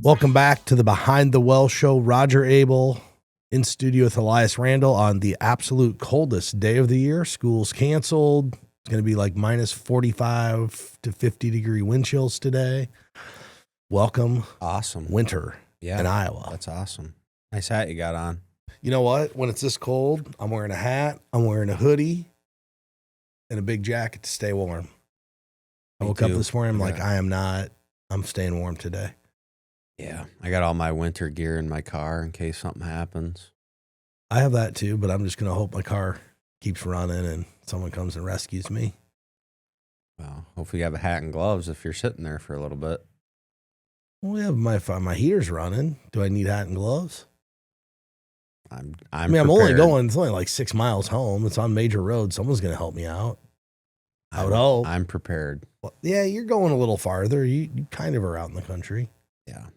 Welcome back to the Behind the Well show. Roger Abel in studio with Elias Randall on the absolute coldest day of the year. School's canceled. It's going to be like minus 45 to 50 degree wind chills today. Welcome. Awesome. Winter in Iowa. That's awesome. Nice hat you got on. You know what? When it's this cold, I'm wearing a hat, I'm wearing a hoodie, and a big jacket to stay warm. I woke up this morning, I'm like, I'm staying warm today. Yeah, I got all my winter gear in my car in case something happens. I have that too, but I'm just going to hope my car keeps running and someone comes and rescues me. Well, hopefully you have a hat and gloves if you're sitting there for a little bit. Well, yeah, my heater's running. Do I need hat and gloves? I'm only going, it's only like 6 miles home. It's on major road. Someone's going to help me out. I would hope. I'm prepared. Well, yeah, you're going a little farther. You kind of are out in the country. Yeah,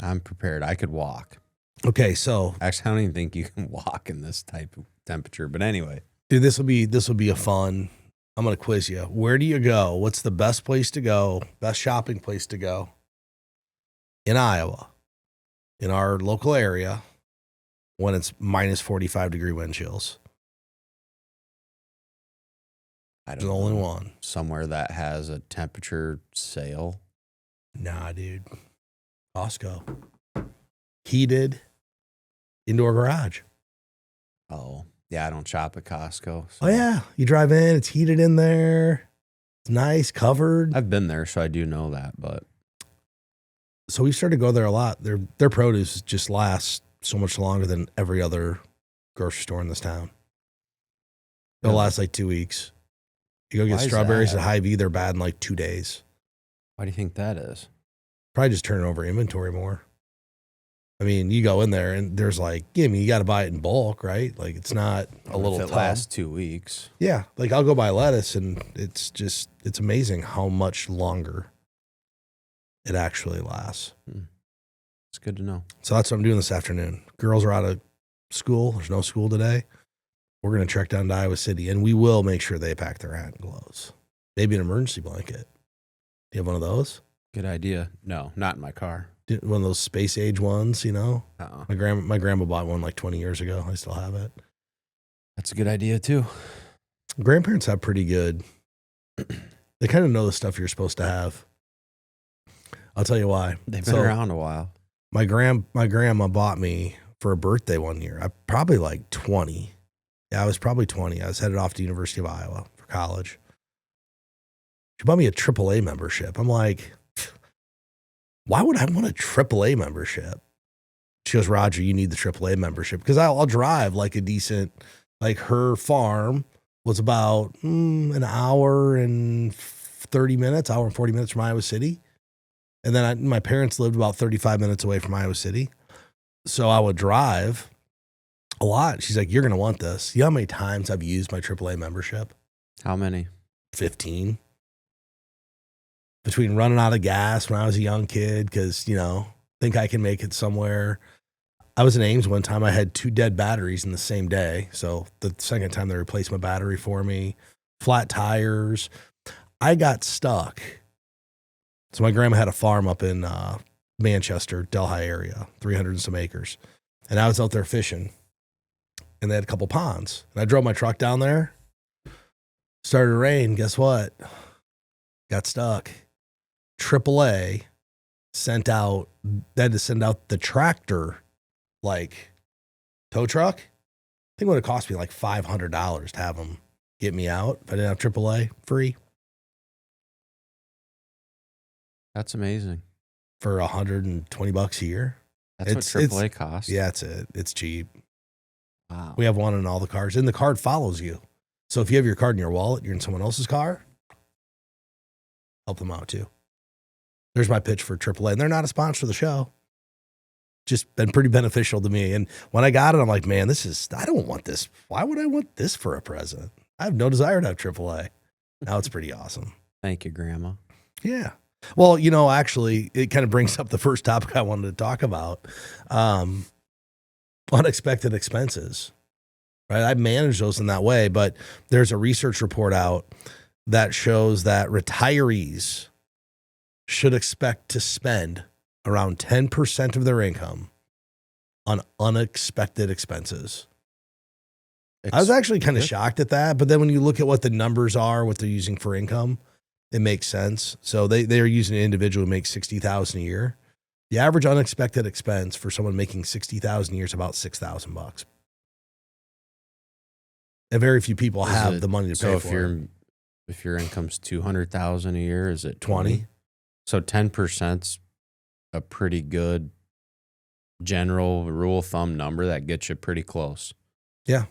I'm prepared. I could walk. Okay, so actually, I don't even think you can walk in this type of temperature. But anyway, dude, this will be a fun. I'm gonna quiz you. Where do you go? What's the best place to go? Best shopping place to go in Iowa, in our local area, when it's minus 45 degree wind chills? I don't There's know. only one. Somewhere that has a temperature sale. Nah, dude. Costco. Heated indoor garage. Oh, yeah, I don't shop at Costco. So. Oh, yeah. You drive in, it's heated in there. It's nice, covered. I've been there, so I do know that, but. So we started to go there a lot. Their produce just lasts so much longer than every other grocery store in this town. It'll last like 2 weeks. You go get strawberries at Hy-Vee, they're bad in like 2 days. Why do you think that is? Probably just turning over inventory more. I mean, you go in there and there's like, you got to buy it in bulk, right? Like it's not a little tub. It lasts 2 weeks. Yeah. Like I'll go buy lettuce and it's amazing how much longer it actually lasts. It's good to know. So that's what I'm doing this afternoon. Girls are out of school. There's no school today. We're going to trek down to Iowa City and we will make sure they pack their hat and gloves. Maybe an emergency blanket. Do you have one of those? Good idea. No, not in my car. One of those space age ones, you know? Uh-uh. My grandma bought one like 20 years ago. I still have it. That's a good idea too. Grandparents have pretty good, they kind of know the stuff you're supposed to have. I'll tell you why. They've been around a while. My grandma bought me for a birthday one year. I probably like 20. Yeah, I was probably 20. I was headed off to University of Iowa for college. She bought me a AAA membership. I'm like, why would I want a AAA membership? She goes, Roger, you need the AAA membership because I'll drive like a decent, like her farm was about an hour and 30 minutes, hour and 40 minutes from Iowa City. And then my parents lived about 35 minutes away from Iowa City. So I would drive a lot. She's like, you're going to want this. You know how many times I've used my AAA membership? How many? 15. Between running out of gas when I was a young kid, because, think I can make it somewhere. I was in Ames one time. I had 2 dead batteries in the same day. So the second time they replaced my battery for me, flat tires. I got stuck. So my grandma had a farm up in Manchester, Delhi area, 300 and some acres. And I was out there fishing. And they had a couple ponds. And I drove my truck down there. Started to rain. Guess what? Got stuck. AAA they had to send out the tractor, like tow truck. I think it would have cost me like $500 to have them get me out if I didn't have AAA free. That's amazing. For $120 a year. That's what AAA costs. Yeah, it's cheap. Wow. We have one in all the cars, and the card follows you. So if you have your card in your wallet, you're in someone else's car, help them out too. There's my pitch for AAA. And they're not a sponsor of the show. Just been pretty beneficial to me. And when I got it, I'm like, man, I don't want this. Why would I want this for a present? I have no desire to have AAA. Now it's pretty awesome. Thank you, Grandma. Yeah. Well, actually, it kind of brings up the first topic I wanted to talk about. Unexpected expenses. Right? I manage those in that way, but there's a research report out that shows that retirees should expect to spend around 10% of their income on unexpected expenses. I was actually kind of shocked at that, but then when you look at what the numbers are, what they're using for income, it makes sense. So they are using an individual who makes $60,000 a year. The average unexpected expense for someone making $60,000 a year is about $6,000. And very few people have the money to pay for it. If your income's $200,000 a year, is it 20? So 10%'s a pretty good general rule of thumb number that gets you pretty close. Yeah.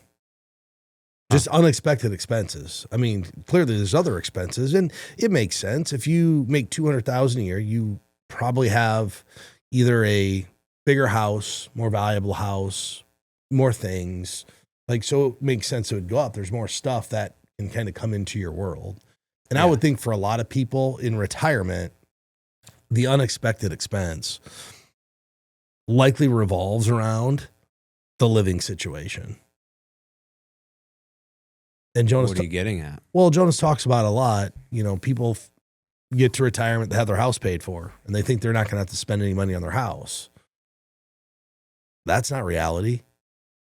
Just unexpected expenses. I mean, clearly there's other expenses, and it makes sense. If you make $200,000 a year, you probably have either a bigger house, more valuable house, more things. Like, so it makes sense it would go up. There's more stuff that can kind of come into your world. And I would think for a lot of people in retirement, the unexpected expense likely revolves around the living situation. And Jonas, what are you getting at? Well, Jonas talks about a lot. You know, people get to retirement, they have their house paid for, and they think they're not going to have to spend any money on their house. That's not reality.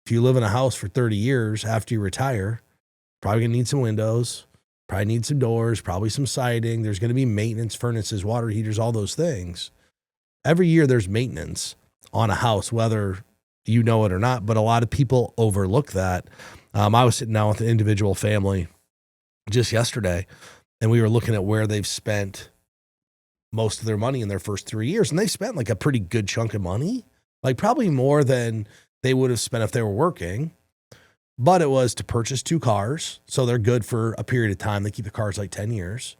If you live in a house for 30 years after you retire, probably going to need some windows, probably need some doors, probably some siding. There's going to be maintenance, furnaces, water heaters, all those things. Every year there's maintenance on a house, whether you know it or not, but a lot of people overlook that. I was sitting down with an individual family just yesterday, and we were looking at where they've spent most of their money in their first 3 years. And they spent like a pretty good chunk of money, like probably more than they would have spent if they were working. But it was to purchase 2 cars. So they're good for a period of time. They keep the cars like 10 years.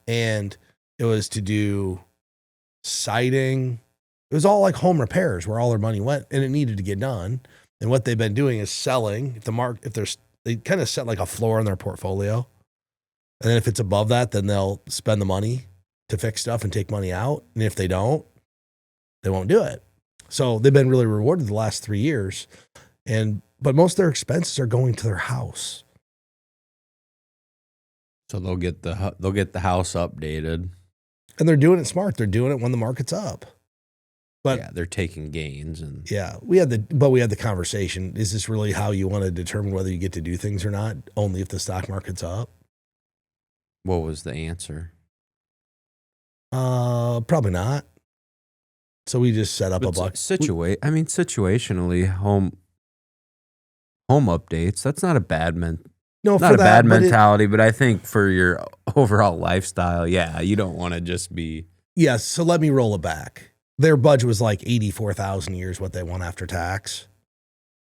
And it was to do siding. It was all like home repairs where all their money went, and it needed to get done. And what they've been doing is selling. They kind of set like a floor in their portfolio. And then if it's above that, then they'll spend the money to fix stuff and take money out. And if they don't, they won't do it. So they've been really rewarded the last 3 years. But most of their expenses are going to their house. So they'll get the house updated. And they're doing it smart. They're doing it when the market's up. But yeah, they're taking gains. And yeah, we had the conversation. Is this really how you want to determine whether you get to do things or not? Only if the stock market's up? What was the answer? Probably not. So we just set up a bucket. Situationally, home updates. That's not a bad bad mentality, but I think for your overall lifestyle, yeah, you don't want to just be. Yes. So let me roll it back. Their budget was like $84,000 a year is what they want after tax,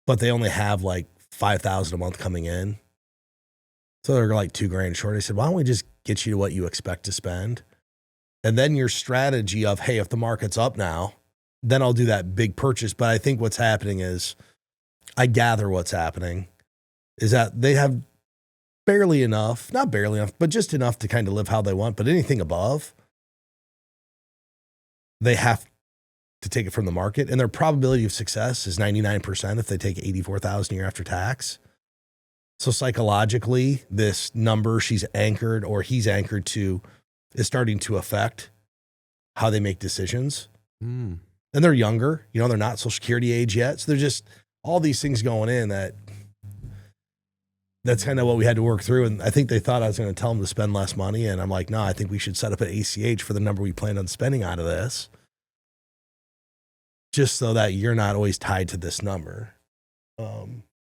but they only have like $5,000 a month coming in. So they're like $2,000 short. I said, why don't we just get you to what you expect to spend? And then your strategy of, hey, if the market's up now, then I'll do that big purchase. But I think what's happening is, I gather what's happening is that they have barely enough, not barely enough, but just enough to kind of live how they want. But anything above, they have to take it from the market. And their probability of success is 99% if they take $84,000 a year after tax. So psychologically, this number she's anchored or he's anchored to is starting to affect how they make decisions. And they're younger, they're not Social Security age yet. So they're just all these things going in that's kind of what we had to work through. And I think they thought I was going to tell them to spend less money. And I'm like, no, I think we should set up an ACH for the number we plan on spending out of this, just so that you're not always tied to this number.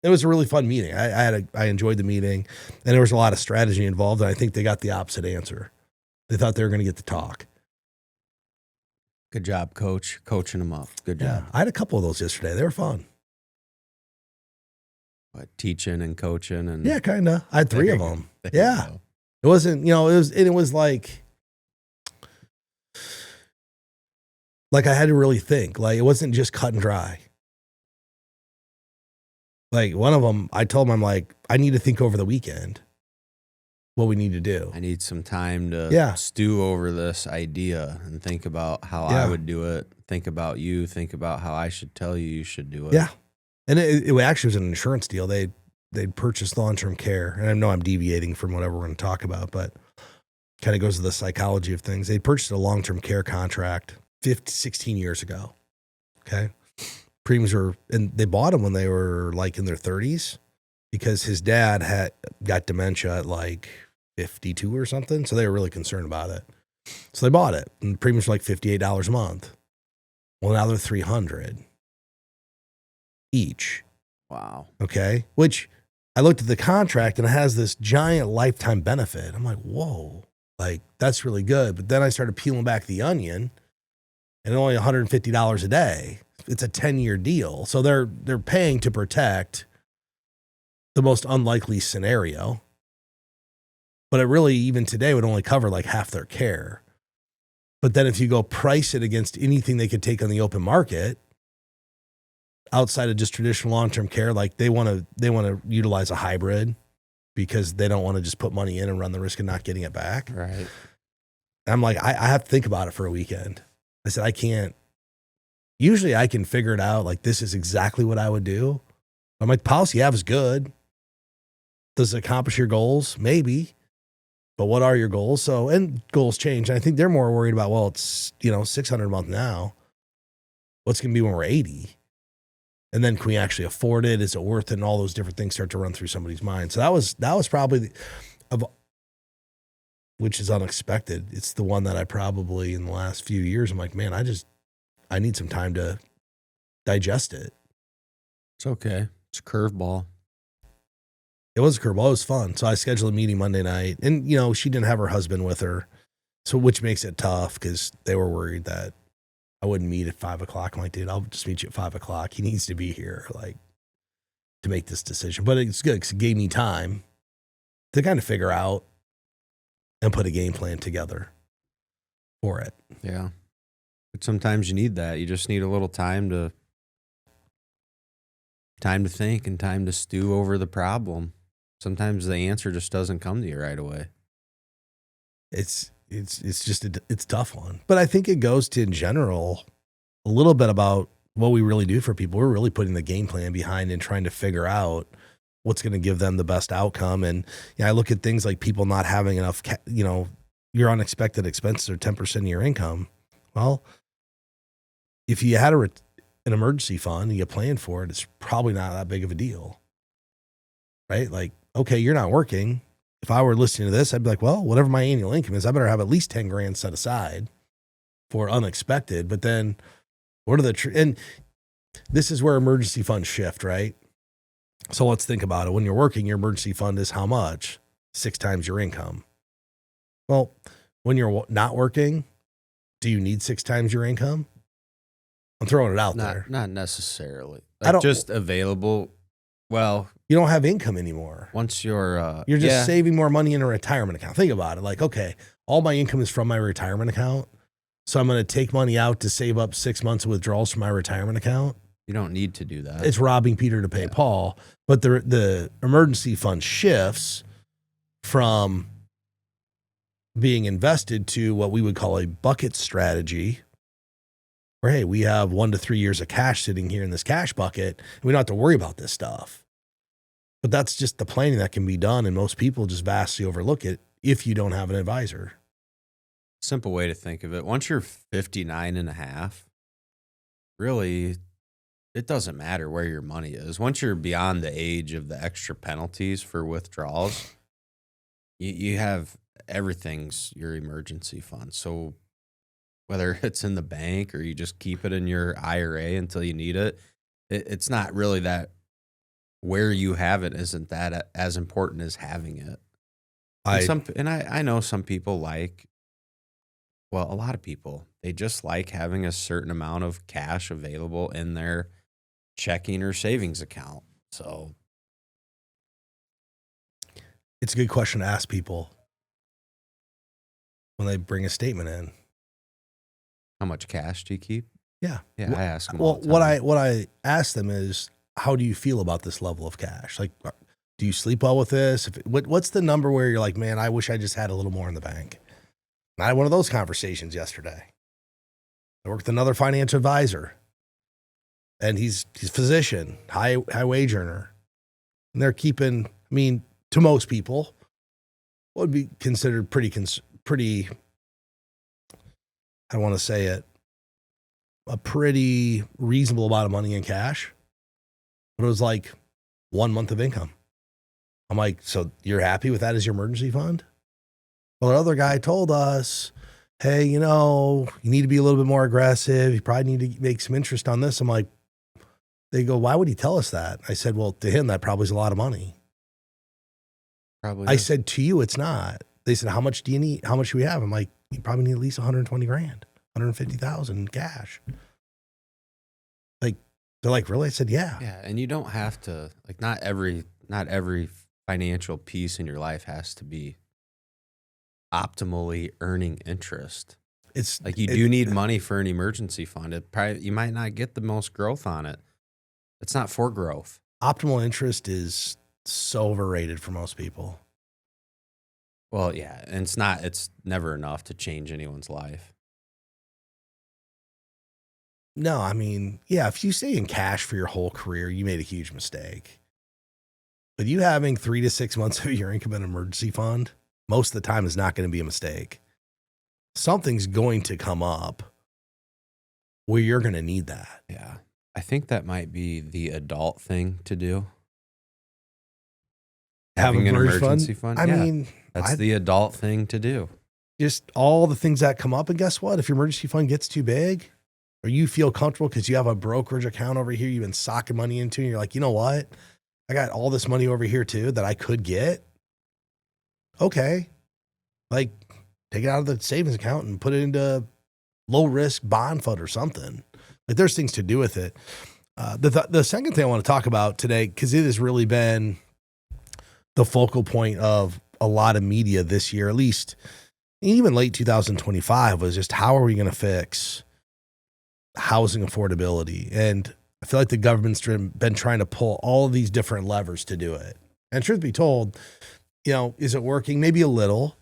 It was a really fun meeting. I enjoyed the meeting, and there was a lot of strategy involved. And I think they got the opposite answer. They thought they were going to get to talk. Good job, coach. Coaching them up. Good job. I had a couple of those yesterday. They were fun. What, teaching and coaching and yeah, kind of. I had 3 of them. Yeah, it wasn't. It was like I had to really think. Like it wasn't just cut and dry. Like one of them, I told him, I'm like, I need to think over the weekend what we need to do. I need some time to stew over this idea and think about how I would do it. Think about you. Think about how I should tell you should do it. Yeah. And it actually was an insurance deal. They'd purchased long-term care. And I know I'm deviating from whatever we're going to talk about, but kind of goes to the psychology of things. They purchased a long-term care contract 16 years ago. Okay. Premiums were, and they bought them when they were like in their 30s because his dad got dementia at like 52 or something. So they were really concerned about it. So they bought it, and the premiums were like $58 a month. Well, now they're $300 each. Wow. Okay. Which I looked at the contract and it has this giant lifetime benefit. I'm like, whoa, like that's really good. But then I started peeling back the onion, and only $150 a day. It's a 10-year deal. So they're paying to protect the most unlikely scenario. But it really, even today, would only cover like half their care. But then if you go price it against anything they could take on the open market, outside of just traditional long-term care, like they want to utilize a hybrid because they don't want to just put money in and run the risk of not getting it back. Right. And I'm like, I have to think about it for a weekend. I said, I can't. Usually I can figure it out. Like, this is exactly what I would do. I'm like, the policy you have is good. Does it accomplish your goals? Maybe. But what are your goals? So, and goals change. And I think they're more worried about, well, it's, $600 a month now. What's going to be when we're 80? And then can we actually afford it? Is it worth it? And all those different things start to run through somebody's mind. So that was probably which is unexpected. It's the one that I probably in the last few years, I'm like, man, I need some time to digest it. It's okay. It's a curveball. It was a curveball. It was fun. So I scheduled a meeting Monday night, and she didn't have her husband with her. So which makes it tough because they were worried that I wouldn't meet at 5:00. I'm like, dude, I'll just meet you at 5:00. He needs to be here, like, to make this decision. But it's good because it gave me time to kind of figure out and put a game plan together for it. Yeah. But sometimes you need that. You just need a little time to think and time to stew over the problem. Sometimes the answer just doesn't come to you right away. It's just it's a tough one. But I think it goes to, in general, a little bit about what we really do for people. We're really putting the game plan behind and trying to figure out what's going to give them the best outcome. And I look at things like people not having enough, your unexpected expenses are 10% of your income. Well, if you had an emergency fund and you plan for it, it's probably not that big of a deal, right? Like, okay, you're not working. If I were listening to this, I'd be like, well, whatever my annual income is, I better have at least 10 grand set aside for unexpected. But then what are and this is where emergency funds shift, right? So let's think about it. When you're working, your emergency fund is how much? 6 times your income. Well, when you're not working, do you need 6 times your income? I'm throwing it out there. Not necessarily. Like, just available. Well, you don't have income anymore. Once you're just saving more money in a retirement account. Think about it. Like, okay, all my income is from my retirement account. So I'm going to take money out to save up 6 months of withdrawals from my retirement account. You don't need to do that. It's robbing Peter to pay Paul. But the emergency fund shifts from being invested to what we would call a bucket strategy, where, hey, we have 1 to 3 years of cash sitting here in this cash bucket, and we don't have to worry about this stuff. But that's just the planning that can be done, and most people just vastly overlook it if you don't have an advisor. Simple way to think of it. Once you're 59 and a half, really, it doesn't matter where your money is. Once you're beyond the age of the extra penalties for withdrawals, you have everything's your emergency fund. So whether it's in the bank or you just keep it in your IRA until you need it, it's not really that where you have it isn't that as important as having it. I know some people a lot of people, they just like having a certain amount of cash available in their checking or savings account. So it's a good question to ask people when they bring a statement in. How much cash do you keep? Yeah. Yeah, I ask them. Well, what I ask them is, how do you feel about this level of cash? Like, do you sleep well with this? What's the number where you're like, man, I wish I just had a little more in the bank? I had one of those conversations yesterday. I work with another financial advisor, and he's a physician, high wage earner, and they're keeping, to most people, what would be considered pretty. I don't want to say it. a pretty reasonable amount of money in cash, but it was like 1 month of income. I'm like, so you're happy with that as your emergency fund? Well, the other guy told us, hey, you need to be a little bit more aggressive. You probably need to make some interest on this. I'm like, they go, why would he tell us that? I said, well, to him, that probably is a lot of money. Probably. I is. said, to you, it's not. They said, how much do you need? How much do we have? I'm like, you probably need at least 120 grand, 150,000 in cash. Like, they're like, really? I said, yeah. Yeah, and you don't have to, like, not every financial piece in your life has to be optimally earning interest. It's like you do need money for an emergency fund. You might not get the most growth on it. It's not for growth. Optimal interest is so overrated for most people. Well, yeah, and it's never enough to change anyone's life. No, I mean, yeah, if you stay in cash for your whole career, you made a huge mistake. But you having 3 to 6 months of your income in an emergency fund, most of the time is not going to be a mistake. Something's going to come up where you're going to need that. Yeah. I think that might be the adult thing to do. Having an emergency fund. I mean, that's the adult thing to do. Just all the things that come up. And guess what? If your emergency fund gets too big or you feel comfortable because you have a brokerage account over here you've been socking money into, and you're like, you know what? I got all this money over here too that I could get. Okay. Like, take it out of the savings account and put it into low risk bond fund or something. Like, there's things to do with it. The second thing I want to talk about today, because it has really been the focal point of a lot of media this year, at least even late 2025, was just how are we going to fix housing affordability? And I feel like the government's been trying to pull all of these different levers to do it. And truth be told, is it working? Maybe a little.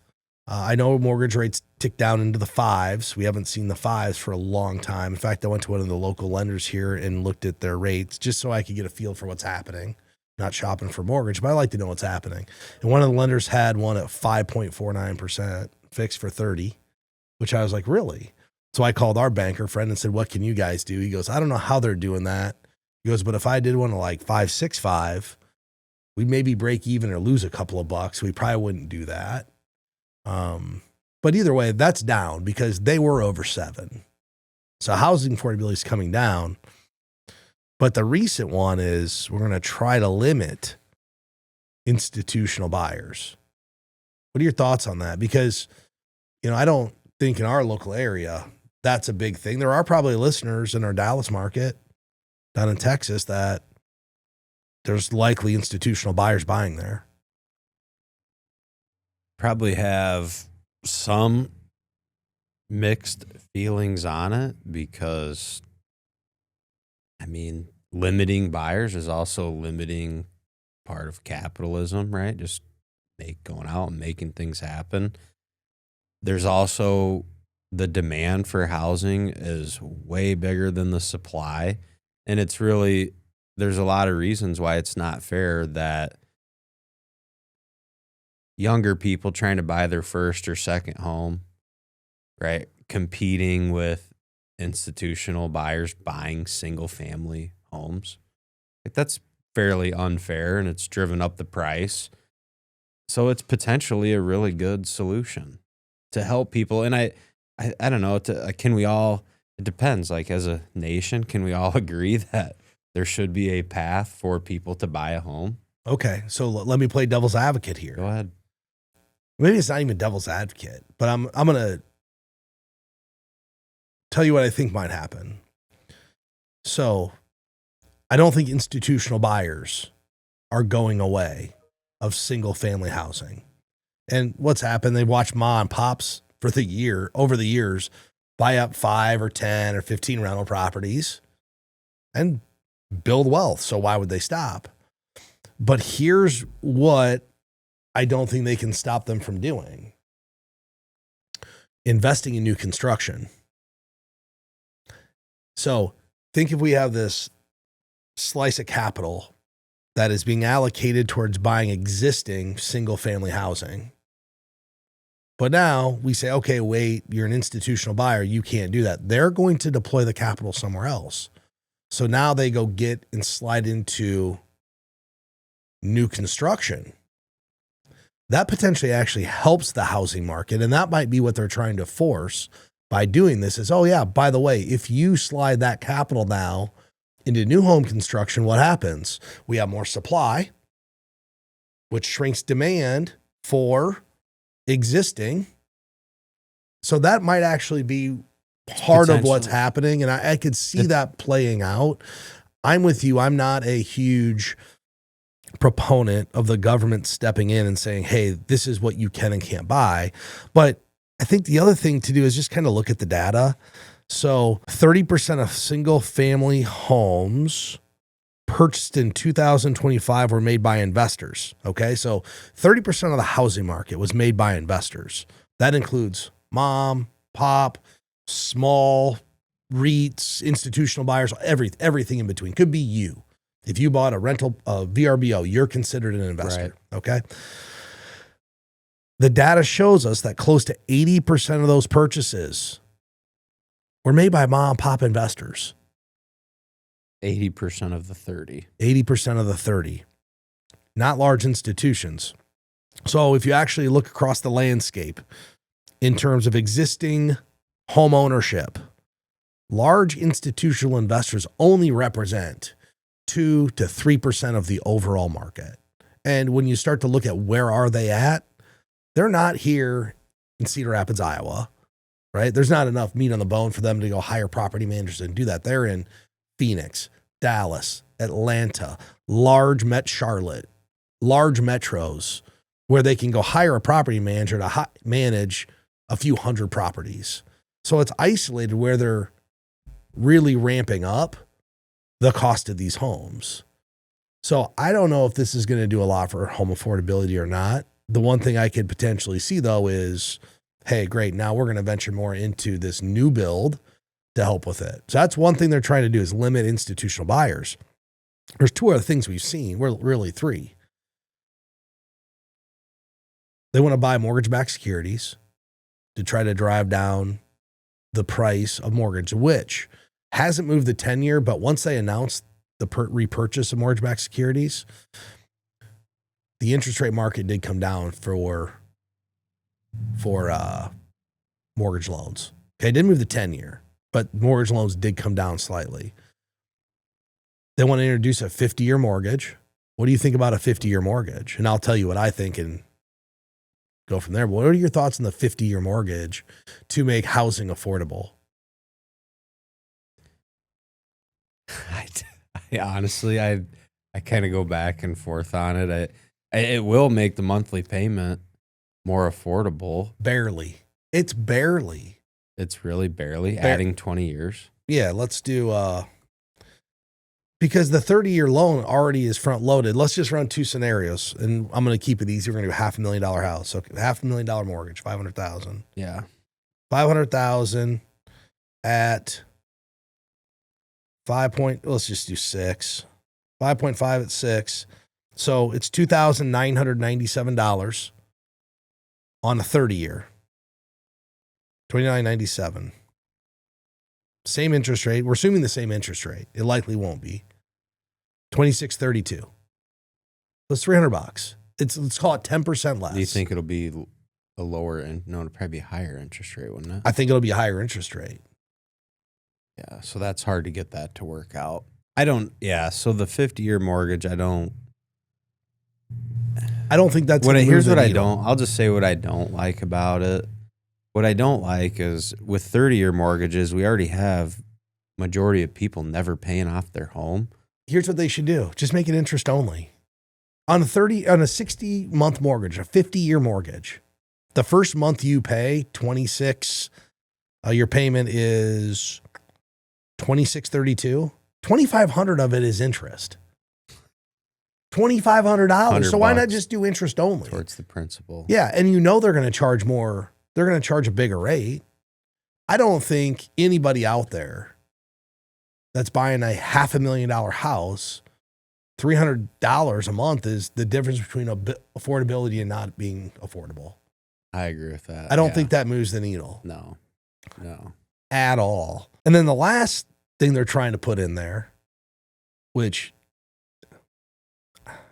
I know mortgage rates tick down into the 5s. We haven't seen the 5s for a long time. In fact, I went to one of the local lenders here and looked at their rates just so I could get a feel for what's happening. Not shopping for mortgage, but I like to know what's happening. And one of the lenders had one at 5.49% fixed for 30, which I was like, really? So I called our banker friend and said, what can you guys do? He goes, I don't know how they're doing that. He goes, but if I did one at like 5.65, we'd maybe break even or lose a couple of bucks. We probably wouldn't do that. But either way, that's down because they were over 7. So housing affordability is coming down. But the recent one is we're going to try to limit institutional buyers. What are your thoughts on that? Because, I don't think in our local area, that's a big thing. There are probably listeners in our Dallas market down in Texas that there's likely institutional buyers buying there. Probably have some mixed feelings on it because, limiting buyers is also limiting part of capitalism, right? Just going out and making things happen. There's also the demand for housing is way bigger than the supply. And there's a lot of reasons why it's not fair that younger people trying to buy their first or second home, right, competing with institutional buyers buying single family homes. Like, that's fairly unfair, and it's driven up the price. So it's potentially a really good solution to help people. And I don't know, can we all, it depends, like as a nation, can we all agree that there should be a path for people to buy a home? Okay, so let me play devil's advocate here. Go ahead. Maybe it's not even devil's advocate, but I'm going to tell you what I think might happen. So I don't think institutional buyers are going away of single family housing. And what's happened, they watch ma and pops over the years, buy up 5 or 10 or 15 rental properties and build wealth. So why would they stop? But here's what I don't think they can stop them from doing. Investing in new construction. So think if we have this slice of capital that is being allocated towards buying existing single family housing. But now we say, okay, wait, you're an institutional buyer. You can't do that. They're going to deploy the capital somewhere else. So now they go get and slide into new construction. That potentially actually helps the housing market. And that might be what they're trying to force by doing this is, oh yeah, by the way, if you slide that capital now into new home construction, what happens? We have more supply, which shrinks demand for existing. So that might actually be part of what's happening. And I could see that playing out. I'm with you. I'm not a huge proponent of the government stepping in and saying, hey, this is what you can and can't buy. But I think the other thing to do is just kind of look at the data. So 30% of single family homes purchased in 2025 were made by investors. Okay. So 30% of the housing market was made by investors. That includes mom, pop, small REITs, institutional buyers, everything in between. Could be you. If you bought a rental VRBO, you're considered an investor. Right. Okay. The data shows us that close to 80% of those purchases were made by mom and pop investors. 80% of the 30. 80% of the 30. Not large institutions. So if you actually look across the landscape in terms of existing home ownership, large institutional investors only represent 2 to 3% of the overall market. And when you start to look at where are they at, they're not here in Cedar Rapids, Iowa, right? There's not enough meat on the bone for them to go hire property managers and do that. They're in Phoenix, Dallas, Atlanta, Charlotte, large metros where they can go hire a property manager to manage a few hundred properties. So it's isolated where they're really ramping up the cost of these homes. So I don't know if this is going to do a lot for home affordability or not. The one thing I could potentially see though is, hey, great, now we're going to venture more into this new build to help with it. So that's one thing they're trying to do is limit institutional buyers. There's two other things we've seen, well, really three. They want to buy mortgage-backed securities to try to drive down the price of mortgage, which hasn't moved the 10-year, but once they announced the repurchase of mortgage-backed securities, the interest rate market did come down for mortgage loans. Okay, it didn't move the 10-year, but mortgage loans did come down slightly. They want to introduce a 50-year mortgage. What do you think about a 50-year mortgage? And I'll tell you what I think and go from there. But what are your thoughts on the 50-year mortgage to make housing affordable? I honestly, I kind of go back and forth on it. It will make the monthly payment more affordable. Barely. It's barely. It's really barely adding 20 years. Yeah, let's do, because the 30-year loan already is front loaded. Let's just run two scenarios and I'm going to keep it easy. We're going to do $500,000 house. So $500,000 mortgage, $500,000. Yeah. $500,000 at let's just do 6. 5.5 at 6. So it's $2,997 on a 30-year. $2,997. Same interest rate. We're assuming the same interest rate. It likely won't be. $2,632. That's $300. Let's call it 10% less. Do you think it'll be a lower no, it'll probably be a higher interest rate, wouldn't it? I think it'll be a higher interest rate. Yeah, so that's hard to get that to work out. So the 50-year mortgage, I don't think that's here's what I don't. I'll just say what I don't like about it. What I don't like is with 30-year mortgages, we already have majority of people never paying off their home. Here's what they should do. Just make it interest only. On a 60-month mortgage, a 50-year mortgage, the first month you pay $26, your payment is $2,632. $2,500 of it is interest. $2,500. So why not just do interest only? Towards the principal. Yeah, and they're going to charge more. They're going to charge a bigger rate. I don't think anybody out there that's buying a $500,000 house, $300 a month is the difference between affordability and not being affordable. I agree with that. I don't think that moves the needle. No. At all. And then the last thing they're trying to put in there, which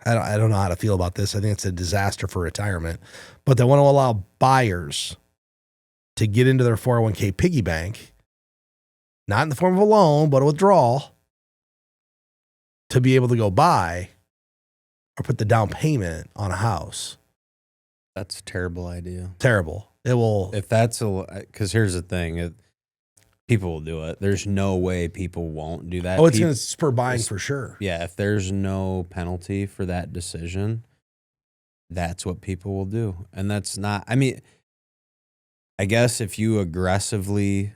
I don't know how to feel about this. I think it's a disaster for retirement, but they want to allow buyers to get into their 401k piggy bank, not in the form of a loan, but a withdrawal, to be able to go buy or put the down payment on a house. That's a terrible idea. Terrible. It will. If that's because here's the thing, people will do it. There's no way people won't do that. Oh, it's going to spur buying for sure. Yeah, if there's no penalty for that decision, that's what people will do. And that's not, I mean, I guess if you aggressively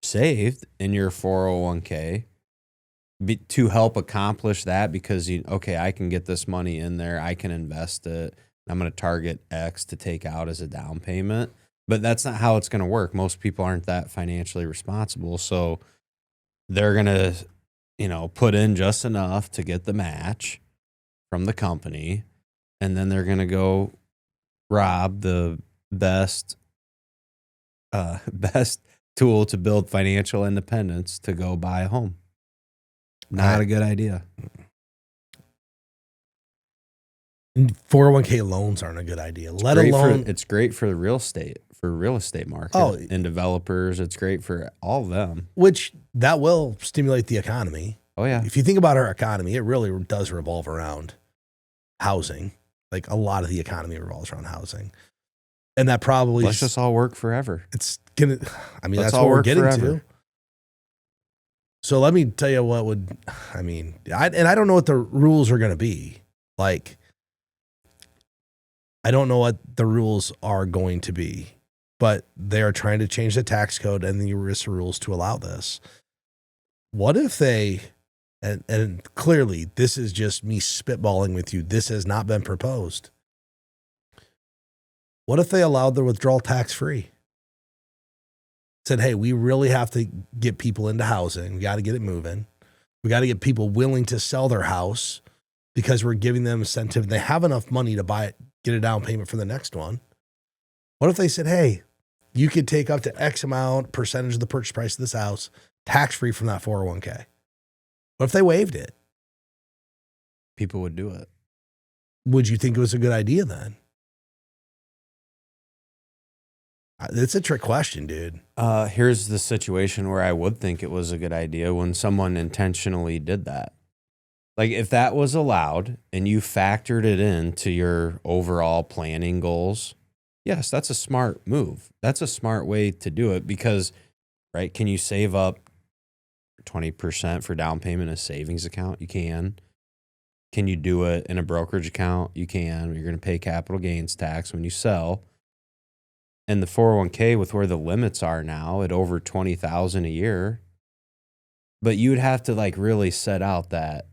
saved in your 401k to help accomplish that, because I can get this money in there, I can invest it, I'm going to target X to take out as a down payment. But that's not how it's going to work. Most people aren't that financially responsible. So they're going to, put in just enough to get the match from the company. And then they're going to go rob the best tool to build financial independence to go buy a home. Not a good idea. 401k loans aren't a good idea. Let alone it's great for the real estate market and developers. It's great for all of them. Which that will stimulate the economy. Oh yeah. If you think about our economy, it really does revolve around housing. Like a lot of the economy revolves around housing. And that probably let's just all work forever. That's what we're getting to. So let me tell you I don't know what the rules are going to be. Like, I don't know what the rules are going to be, but they are trying to change the tax code and the ERISA rules to allow this. What if they, and clearly this is just me spitballing with you, this has not been proposed. What if they allowed the withdrawal tax-free? Said, hey, we really have to get people into housing. We got to get it moving. We got to get people willing to sell their house because we're giving them incentive. They have enough money to buy it, get a down payment for the next one. What if they said, hey, you could take up to X amount percentage of the purchase price of this house tax-free from that 401k? What if they waived it? People would do it. Would you think it was a good idea then? It's a trick question, dude. Here's the situation where I would think it was a good idea when someone intentionally did that. Like if that was allowed and you factored it into your overall planning goals, yes, that's a smart move. That's a smart way to do it because, right, can you save up 20% for down payment in a savings account? You can. Can you do it in a brokerage account? You can. You're going to pay capital gains tax when you sell. And the 401k with where the limits are now at over $20,000 a year, but you would have to like really set out that,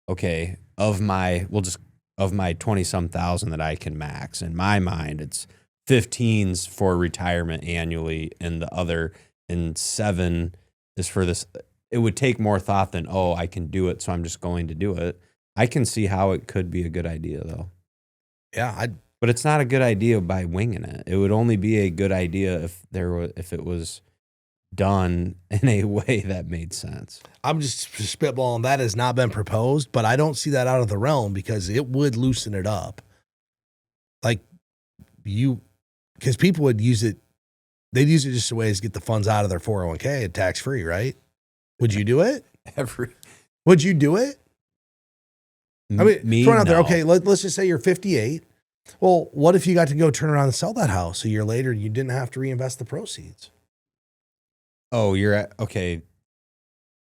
okay, of my 20 some thousand that I can max. In my mind, it's 15s for retirement annually and the other and 7 is for this. It would take more thought than, I can do it. So I'm just going to do it. I can see how it could be a good idea though. Yeah. But it's not a good idea by winging it. It would only be a good idea if it was done in a way that made sense. I'm just spitballing. That has not been proposed, but I don't see that out of the realm because it would loosen it up. Like because people would use it. They'd use it just a way to get the funds out of their 401k and tax free, right? Would you do it? Would you do it? I mean, throwing out there. Okay, let's just say you're 58. Well, what if you got to go turn around and sell that house a year later and you didn't have to reinvest the proceeds? Oh, okay.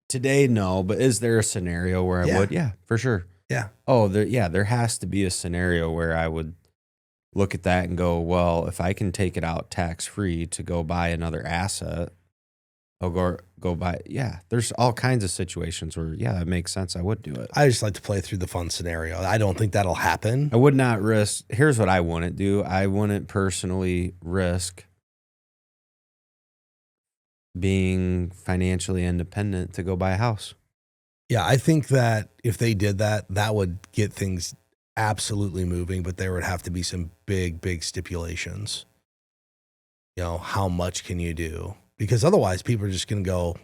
Today, no, but is there a scenario where I would? Yeah, for sure. Yeah. Oh, there has to be a scenario where I would look at that and go, well, if I can take it out tax-free to go buy another asset, I'll go buy. Yeah, there's all kinds of situations where, it makes sense. I would do it. I just like to play through the fun scenario. I don't think that'll happen. I would not risk. Here's what I wouldn't do. I wouldn't personally risk being financially independent to go buy a house. Yeah, I think that if they did that, that would get things absolutely moving, but there would have to be some big stipulations. How much can you do? Because otherwise people are just going to go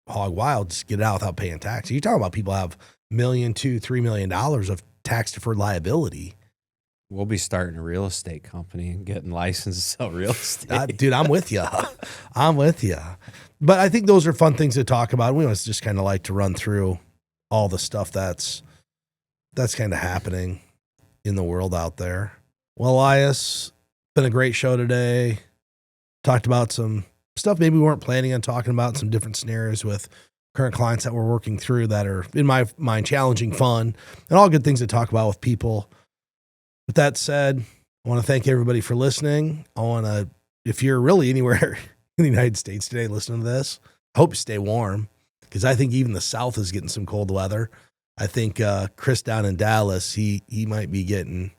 hog wild, just get it out without paying tax. You're talking about people have $1 million, $2, $3 million of tax deferred liability. We'll be starting a real estate company and getting licensed to sell real estate. Dude, I'm with you. I'm with you. But I think those are fun things to talk about. We always just kind of like to run through all the stuff that's kind of happening in the world out there. Well, Elias, been a great show today. Talked about some stuff maybe we weren't planning on talking about, some different scenarios with current clients that we're working through that are, in my mind, challenging, fun, and all good things to talk about with people. With that said, I want to thank everybody for listening. If you're really anywhere in the United States today listening to this, I hope you stay warm, because I think even the South is getting some cold weather. I think Chris down in Dallas, he might be getting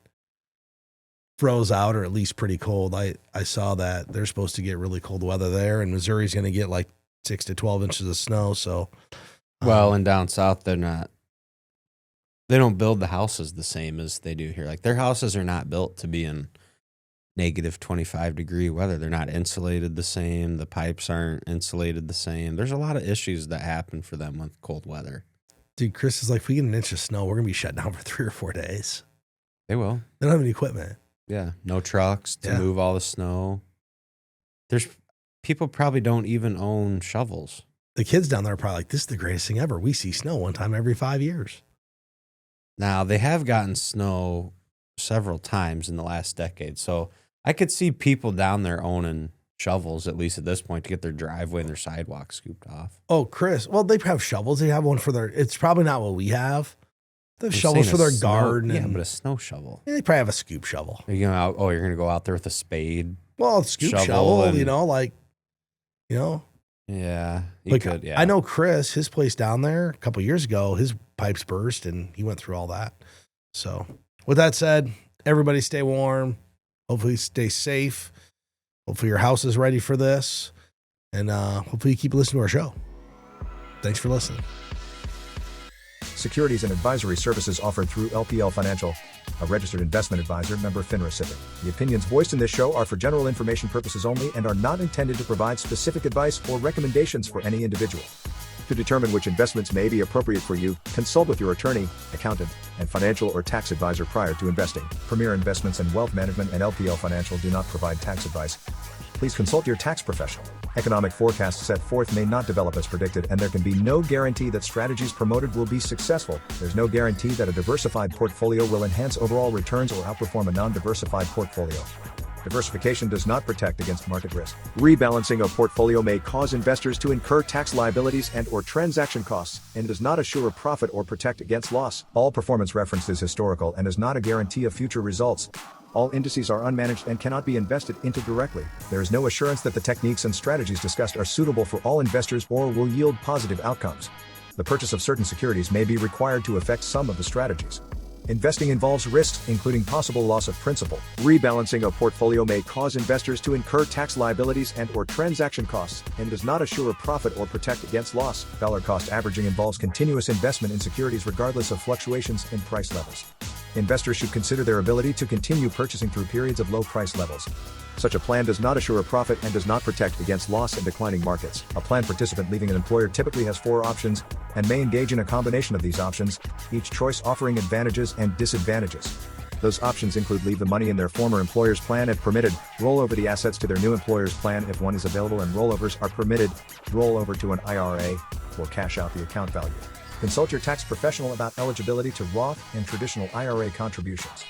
froze out, or at least pretty cold. I saw that they're supposed to get really cold weather there, and Missouri's going to get like 6 to 12 inches of snow. So, well, and down south, they don't build the houses the same as they do here. Like, their houses are not built to be in negative 25-degree weather. They're not insulated the same. The pipes aren't insulated the same. There's a lot of issues that happen for them with cold weather. Dude, Chris is like, if we get an inch of snow, we're going to be shut down for 3 or 4 days. They will. They don't have any equipment. Yeah, no trucks to move all the snow. People probably don't even own shovels. The kids down there are probably like, this is the greatest thing ever. We see snow one time every 5 years. Now, they have gotten snow several times in the last decade, so I could see people down there owning shovels, at least at this point, to get their driveway and their sidewalk scooped off. Oh, Chris, well, they have shovels. They have one for it's probably not what we have. They have shovels for their garden. Yeah, but a snow shovel. Yeah, they probably have a scoop shovel. You're going to go out there with a spade? Well, a scoop shovel, Yeah, you could, yeah. I know Chris, his place down there a couple of years ago, his pipes burst and he went through all that. So with that said, everybody stay warm. Hopefully stay safe. Hopefully your house is ready for this. And hopefully you keep listening to our show. Thanks for listening. Securities and advisory services offered through LPL Financial, a registered investment advisor, member FINRA SIPC. The opinions voiced in this show are for general information purposes only and are not intended to provide specific advice or recommendations for any individual. To determine which investments may be appropriate for you, consult with your attorney, accountant, and financial or tax advisor prior to investing. Premier Investments and Wealth Management and LPL Financial do not provide tax advice. Please consult your tax professional. Economic forecasts set forth may not develop as predicted, and there can be no guarantee that strategies promoted will be successful. There's no guarantee that a diversified portfolio will enhance overall returns or outperform a non-diversified portfolio. Diversification does not protect against market risk. Rebalancing a portfolio may cause investors to incur tax liabilities and/or transaction costs, and does not assure a profit or protect against loss. All performance referenced is historical and is not a guarantee of future results. All indices are unmanaged and cannot be invested into directly. There is no assurance that the techniques and strategies discussed are suitable for all investors or will yield positive outcomes. The purchase of certain securities may be required to affect some of the strategies. Investing involves risks, including possible loss of principal. Rebalancing a portfolio may cause investors to incur tax liabilities and/or transaction costs, and does not assure a profit or protect against loss. Dollar cost averaging involves continuous investment in securities regardless of fluctuations in price levels. Investors should consider their ability to continue purchasing through periods of low price levels. Such a plan does not assure a profit and does not protect against loss in declining markets. A plan participant leaving an employer typically has 4 options and may engage in a combination of these options, each choice offering advantages and disadvantages. Those options include leave the money in their former employer's plan if permitted, roll over the assets to their new employer's plan if one is available and rollovers are permitted, roll over to an IRA, or cash out the account value. Consult your tax professional about eligibility to Roth and traditional IRA contributions.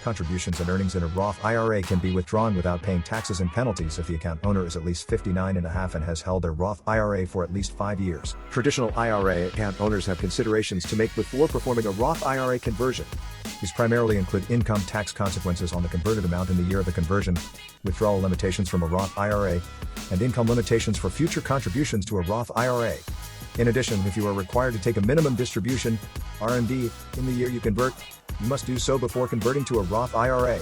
Contributions and earnings in a Roth IRA can be withdrawn without paying taxes and penalties if the account owner is at least 59.5 and has held their Roth IRA for at least 5 years. Traditional IRA account owners have considerations to make before performing a Roth IRA conversion. These primarily include income tax consequences on the converted amount in the year of the conversion, withdrawal limitations from a Roth IRA, and income limitations for future contributions to a Roth IRA. In addition, if you are required to take a minimum distribution, RMD, in the year you convert, you must do so before converting to a Roth IRA.